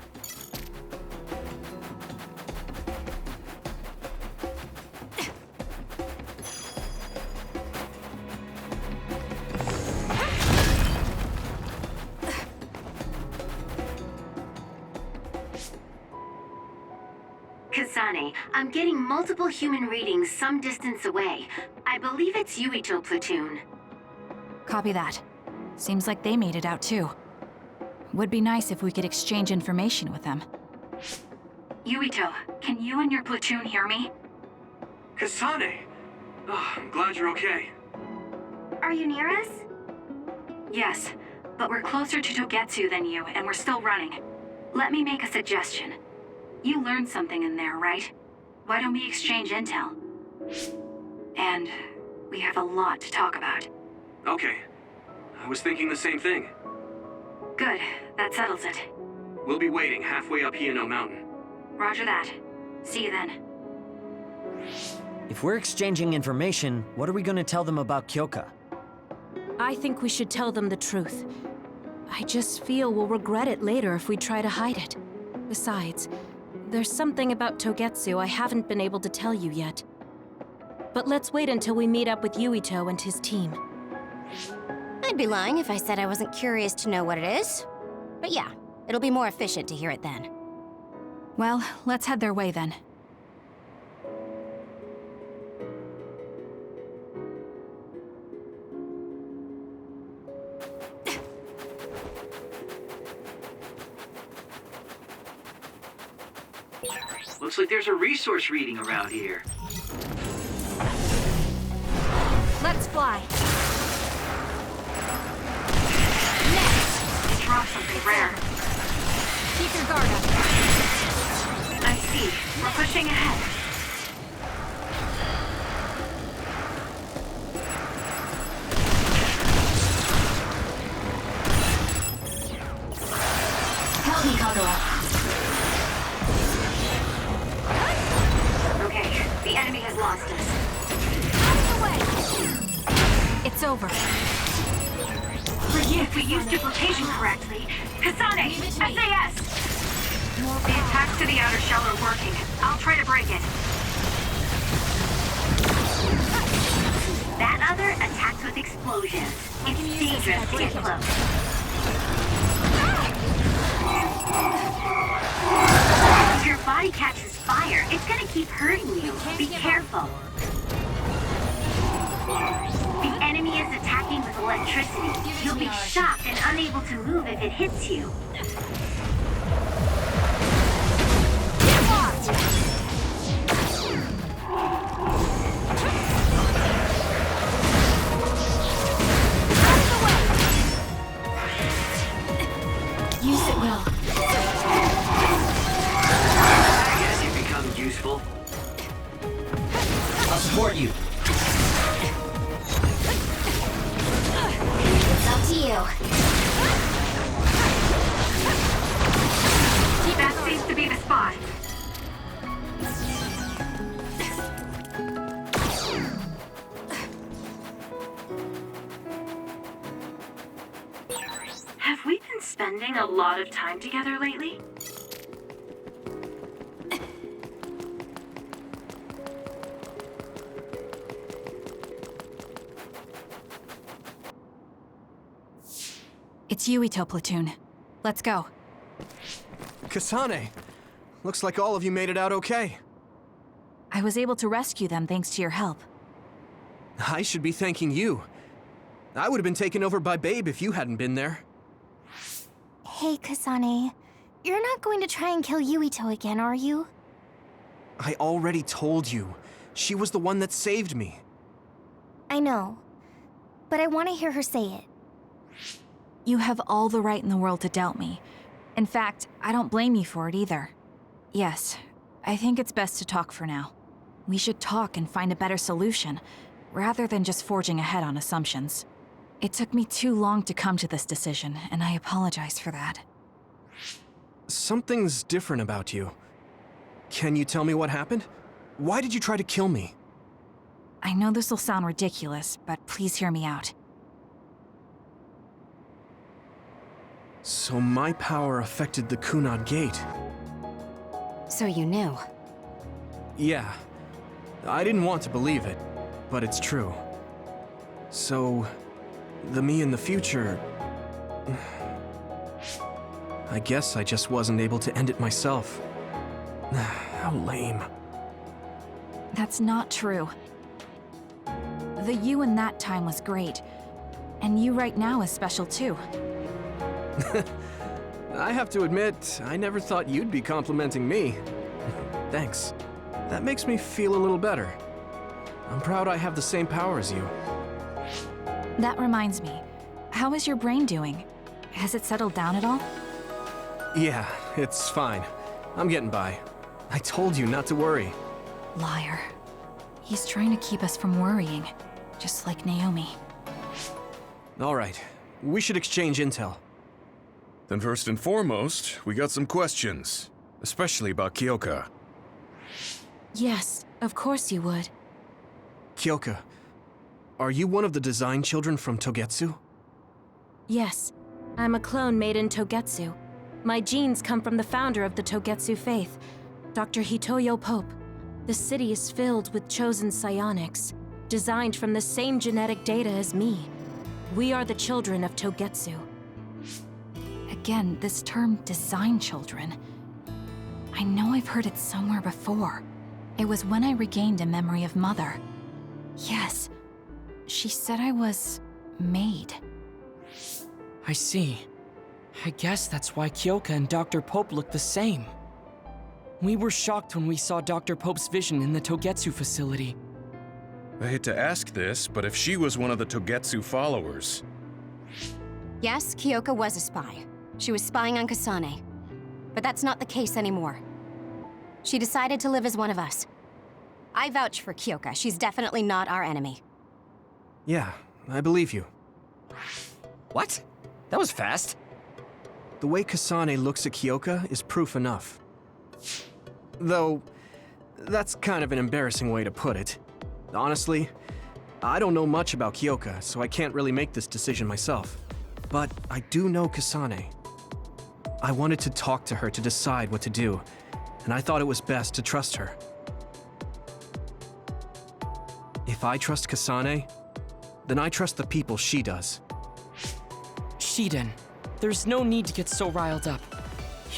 Kasane, I'm getting multiple human readings some distance away. I believe it's Yuito platoon. Copy that. Seems like they made it out too. Would be nice if we could exchange information with them. Yuito, can you and your platoon hear me? Kasane! Oh, I'm glad you're okay. Are you near us? Yes, but we're closer to Togetsu than you, and we're still running. Let me make a suggestion. You learned something in there, right? Why don't we exchange intel? And we have a lot to talk about. Okay. I was thinking the same thing. Good, that settles it. We'll be waiting halfway up Hino Mountain. Roger that. See you then. If we're exchanging information, what are we gonna tell them about Kyoka? I think we should tell them the truth. I just feel we'll regret it later if we try to hide it. Besides, there's something about Togetsu I haven't been able to tell you yet. But let's wait until we meet up with Yuito and his team. I'd be lying if I said I wasn't curious to know what it is. But yeah, it'll be more efficient to hear it then. Well, let's head their way then. Looks like there's a resource reading around here. Let's fly. It dropped something rare. Keep your guard up. I see. We're pushing ahead. Help me, Kagura. Okay, the enemy has lost us. It's over. If we use duplication correctly. Kasane! SAS! The attacks to the outer shell are working. I'll try to break it. That other attacks with explosions. It's dangerous to get close. If your body catches fire, it's gonna keep hurting you. Be careful. The enemy is attacking with electricity. You'll be shocked and unable to move if it hits you. Use it well. I guess you've become useful. I'll support you. It's up to you. That seems to be the spot. Have we been spending a lot of time together lately? It's Yuito platoon. Let's go. Kasane! Looks like all of you made it out okay. I was able to rescue them thanks to your help. I should be thanking you. I would have been taken over by Babe if you hadn't been there. Hey, Kasane. You're not going to try and kill Yuito again, are you? I already told you. She was the one that saved me. I know. But I want to hear her say it. You have all the right in the world to doubt me. In fact, I don't blame you for it either. Yes, I think it's best to talk for now. We should talk and find a better solution, rather than just forging ahead on assumptions. It took me too long to come to this decision, and I apologize for that. Something's different about you. Can you tell me what happened? Why did you try to kill me? I know this will sound ridiculous, but please hear me out. So my power affected the Kunad Gate. So you knew. Yeah. I didn't want to believe it, but it's true. So, the me in the future... I guess I just wasn't able to end it myself. How lame. That's not true. The you in that time was great, and you right now is special too. I have to admit, I never thought you'd be complimenting me. Thanks. That makes me feel a little better. I'm proud I have the same power as you. That reminds me, how is your brain doing? Has it settled down at all? Yeah, it's fine. I'm getting by. I told you not to worry. Liar. He's trying to keep us from worrying, just like Naomi. All right, we should exchange intel. Then first and foremost, we got some questions, especially about Kyoka. Yes, of course you would. Kyoka, are you one of the design children from Togetsu? Yes, I'm a clone made in Togetsu. My genes come from the founder of the Togetsu faith, Dr. Hitoyo Pope. The city is filled with chosen psionics, designed from the same genetic data as me. We are the children of Togetsu. Again, this term design children. I know I've heard it somewhere before. It was when I regained a memory of Mother. Yes, she said I was made. I see. I guess that's why Kyoka and Dr. Pope look the same. We were shocked when we saw Dr. Pope's vision in the Togetsu facility. I hate to ask this, but if she was one of the Togetsu followers... Yes, Kyoka was a spy. She was spying on Kasane. But that's not the case anymore. She decided to live as one of us. I vouch for Kyoka. She's definitely not our enemy. Yeah, I believe you. What? That was fast. The way Kasane looks at Kyoka is proof enough. Though, that's kind of an embarrassing way to put it. Honestly, I don't know much about Kyoka, so I can't really make this decision myself. But I do know Kasane. I wanted to talk to her to decide what to do, and I thought it was best to trust her. If I trust Kasane, then I trust the people she does. Shiden, there's no need to get so riled up.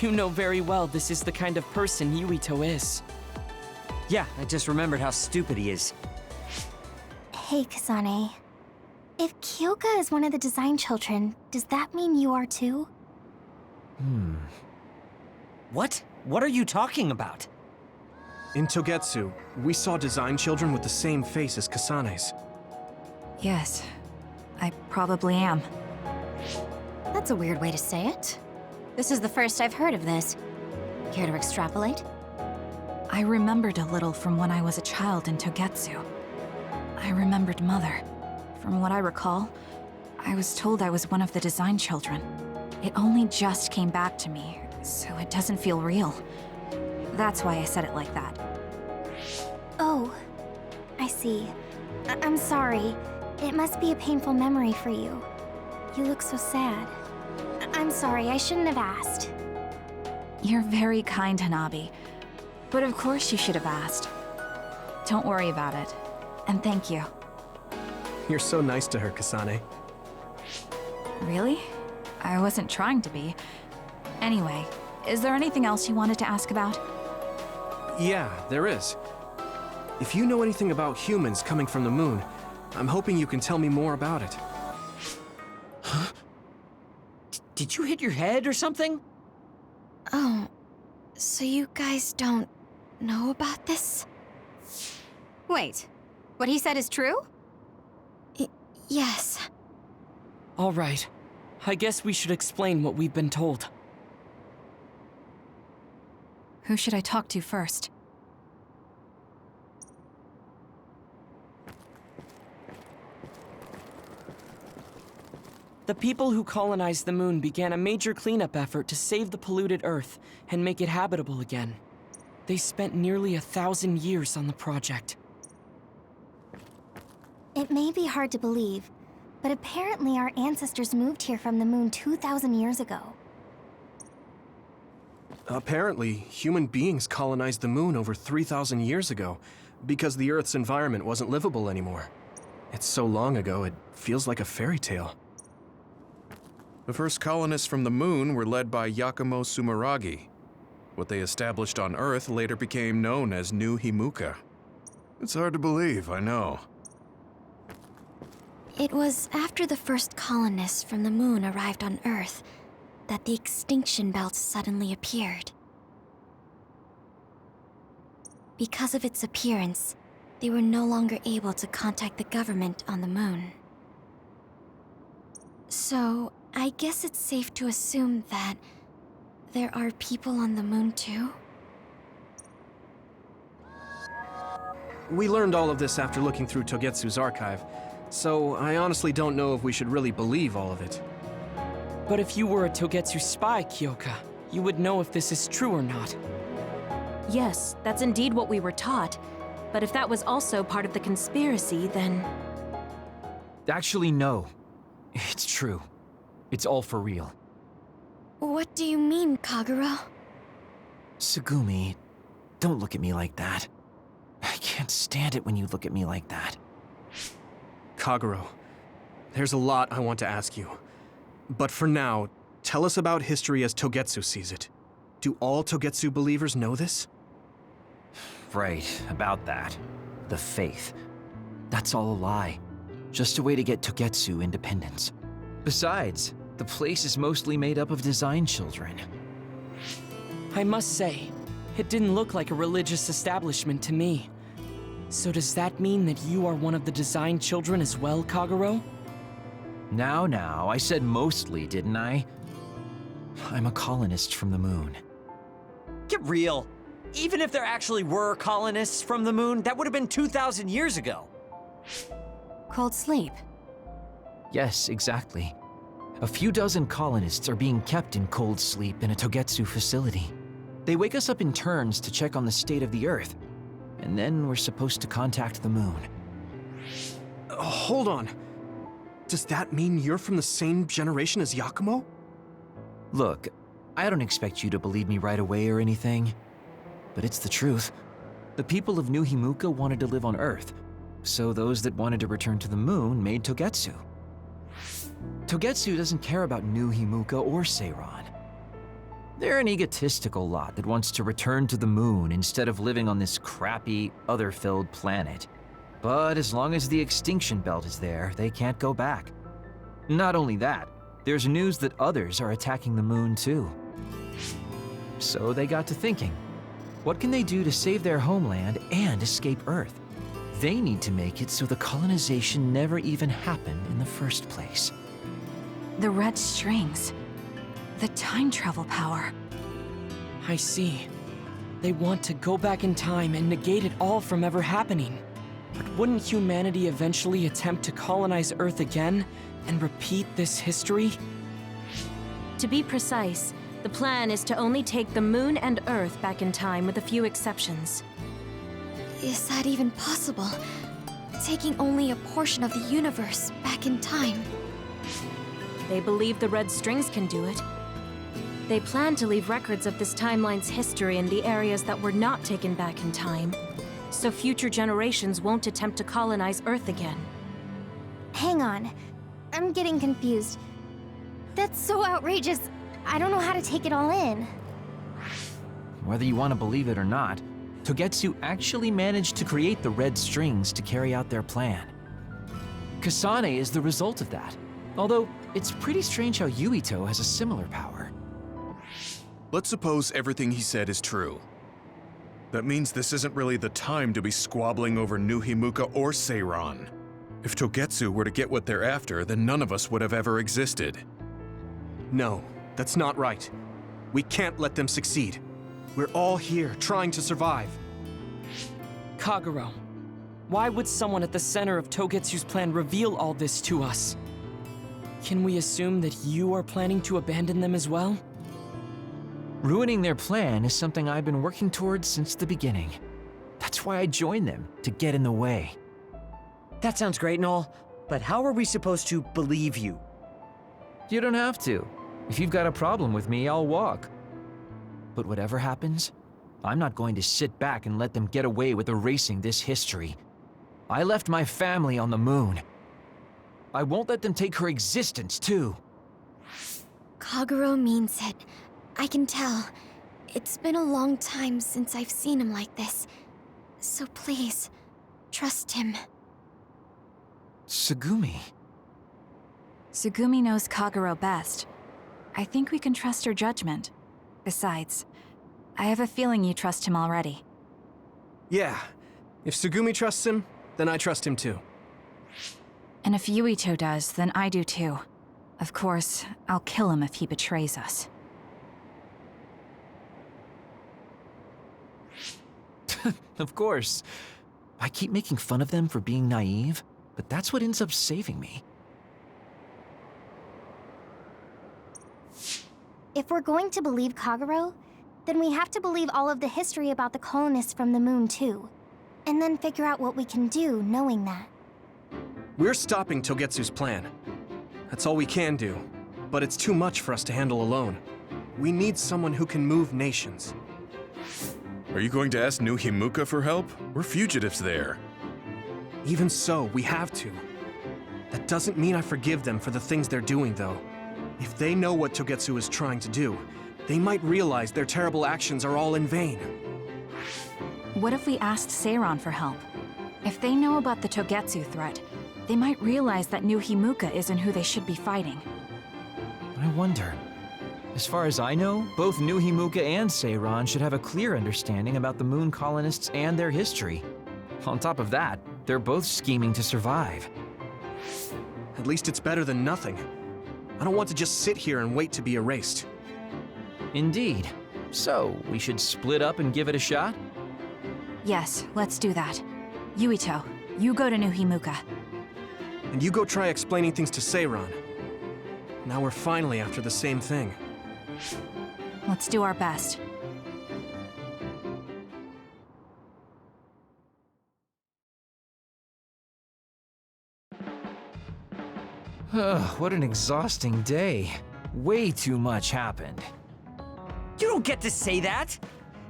You know very well this is the kind of person Yuito is. Yeah, I just remembered how stupid he is. Hey, Kasane. If Kyoka is one of the design children, does that mean you are too? What? What are you talking about? In Togetsu, we saw design children with the same face as Kasane's. Yes, I probably am. That's a weird way to say it. This is the first I've heard of this. Care to extrapolate? I remembered a little from when I was a child in Togetsu. I remembered Mother. From what I recall, I was told I was one of the design children. It only just came back to me, so it doesn't feel real. That's why I said it like that. Oh, I see. I'm sorry. It must be a painful memory for you. You look so sad. I'm sorry, I shouldn't have asked. You're very kind, Hanabi. But of course you should have asked. Don't worry about it. And thank you. You're so nice to her, Kasane. Really? I wasn't trying to be. Anyway, is there anything else you wanted to ask about? Yeah, there is. If you know anything about humans coming from the moon, I'm hoping you can tell me more about it. Huh? Did you hit your head or something? Oh, so you guys don't know about this? Wait, what he said is true? Yes. All right. I guess we should explain what we've been told. Who should I talk to first? The people who colonized the moon began a major cleanup effort to save the polluted Earth and make it habitable again. They spent nearly 1,000 years on the project. It may be hard to believe, but apparently our ancestors moved here from the moon 2,000 years ago. Apparently, human beings colonized the moon over 3,000 years ago because the Earth's environment wasn't livable anymore. It's so long ago, it feels like a fairy tale. The first colonists from the moon were led by Yakumo Sumeragi. What they established on Earth later became known as New Himuka. It's hard to believe, I know. It was after the first colonists from the moon arrived on Earth that the extinction belt suddenly appeared. Because of its appearance, they were no longer able to contact the government on the moon. So, I guess it's safe to assume that there are people on the moon too? We learned all of this after looking through Togetsu's archive, so I honestly don't know if we should really believe all of it. But if you were a Togetsu spy, Kyoka, you would know if this is true or not. Yes, that's indeed what we were taught. But if that was also part of the conspiracy, then... Actually, no. It's true. It's all for real. What do you mean, Kagero? Tsugumi, don't look at me like that. I can't stand it when you look at me like that. Kagero, there's a lot I want to ask you. But for now, tell us about history as Togetsu sees it. Do all Togetsu believers know this? Right, about that. The faith. That's all a lie. Just a way to get Togetsu independence. Besides, the place is mostly made up of design children. I must say, it didn't look like a religious establishment to me. So does that mean that you are one of the design children as well, Kagero? Now, I said mostly, didn't I? I'm a colonist from the moon. Get real. Even if there actually were colonists from the moon, that would have been 2,000 years ago. Cold sleep. Yes, exactly. A few dozen colonists are being kept in cold sleep in a Togetsu facility. They wake us up in turns to check on the state of the Earth, and then we're supposed to contact the moon. Hold on. Does that mean you're from the same generation as Yakumo? Look, I don't expect you to believe me right away or anything, but it's the truth. The people of New Himuka wanted to live on Earth, so those that wanted to return to the moon made Togetsu. Togetsu doesn't care about New Himuka or Seiran. They're an egotistical lot that wants to return to the moon instead of living on this crappy, other-filled planet. But as long as the extinction belt is there, they can't go back. Not only that, there's news that others are attacking the moon too. So they got to thinking, what can they do to save their homeland and escape Earth? They need to make it so the colonization never even happened in the first place. The red strings. The time travel power. I see. They want to go back in time and negate it all from ever happening. But wouldn't humanity eventually attempt to colonize Earth again and repeat this history? To be precise, the plan is to only take the moon and Earth back in time with a few exceptions. Is that even possible? Taking only a portion of the universe back in time. They believe the red strings can do it. They plan to leave records of this timeline's history in the areas that were not taken back in time, so future generations won't attempt to colonize Earth again. Hang on. I'm getting confused. That's so outrageous. I don't know how to take it all in. Whether you want to believe it or not, Togetsu actually managed to create the red strings to carry out their plan. Kasane is the result of that, although it's pretty strange how Yuito has a similar power. Let's suppose everything he said is true. That means this isn't really the time to be squabbling over New Himuka or Seiran. If Togetsu were to get what they're after, then none of us would have ever existed. No, that's not right. We can't let them succeed. We're all here, trying to survive. Kagero, why would someone at the center of Togetsu's plan reveal all this to us? Can we assume that you are planning to abandon them as well? Ruining their plan is something I've been working towards since the beginning. That's why I joined them, to get in the way. That sounds great and all, but how are we supposed to believe you? You don't have to. If you've got a problem with me, I'll walk. But whatever happens, I'm not going to sit back and let them get away with erasing this history. I left my family on the moon. I won't let them take her existence, too. Kagero means it. I can tell. It's been a long time since I've seen him like this. So please, trust him. Tsugumi. Tsugumi knows Kagero best. I think we can trust her judgment. Besides, I have a feeling you trust him already. Yeah. If Tsugumi trusts him, then I trust him too. And if Yuito does, then I do too. Of course, I'll kill him if he betrays us. Of course. I keep making fun of them for being naive, but that's what ends up saving me. If we're going to believe Kagero, then we have to believe all of the history about the colonists from the moon too. And then figure out what we can do knowing that. We're stopping Togetsu's plan. That's all we can do. But it's too much for us to handle alone. We need someone who can move nations. Are you going to ask New Himuka for help? We're fugitives there. Even so, we have to. That doesn't mean I forgive them for the things they're doing, though. If they know what Togetsu is trying to do, they might realize their terrible actions are all in vain. What if we asked Seiran for help? If they know about the Togetsu threat, they might realize that New Himuka isn't who they should be fighting. I wonder. As far as I know, both New Himuka and Seiran should have a clear understanding about the moon colonists and their history. On top of that, they're both scheming to survive. At least it's better than nothing. I don't want to just sit here and wait to be erased. Indeed. So, we should split up and give it a shot? Yes, let's do that. Yuito, you go to New Himuka. And you go try explaining things to Seiran. Now we're finally after the same thing. Let's do our best. What an exhausting day. Way too much happened. You don't get to say that!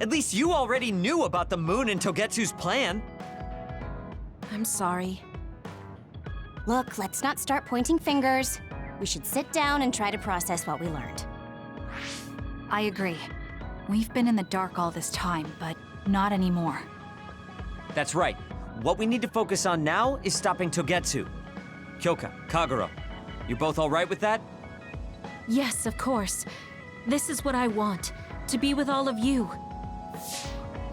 At least you already knew about the moon and Togetsu's plan. I'm sorry. Look, let's not start pointing fingers. We should sit down and try to process what we learned. I agree. We've been in the dark all this time, but not anymore. That's right. What we need to focus on now is stopping Togetsu. Kyoka, Kagero, you both all right with that? Yes, of course. This is what I want, to be with all of you.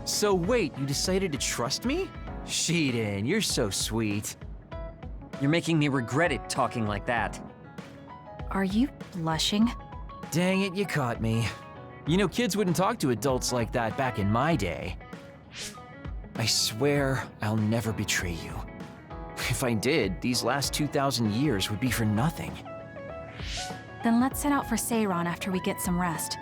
So wait, you decided to trust me? Shiden, you're so sweet. You're making me regret it talking like that. Are you blushing? Dang it, you caught me. You know, kids wouldn't talk to adults like that back in my day. I swear I'll never betray you. If I did, these last 2,000 years would be for nothing. Then let's set out for Seiran after we get some rest.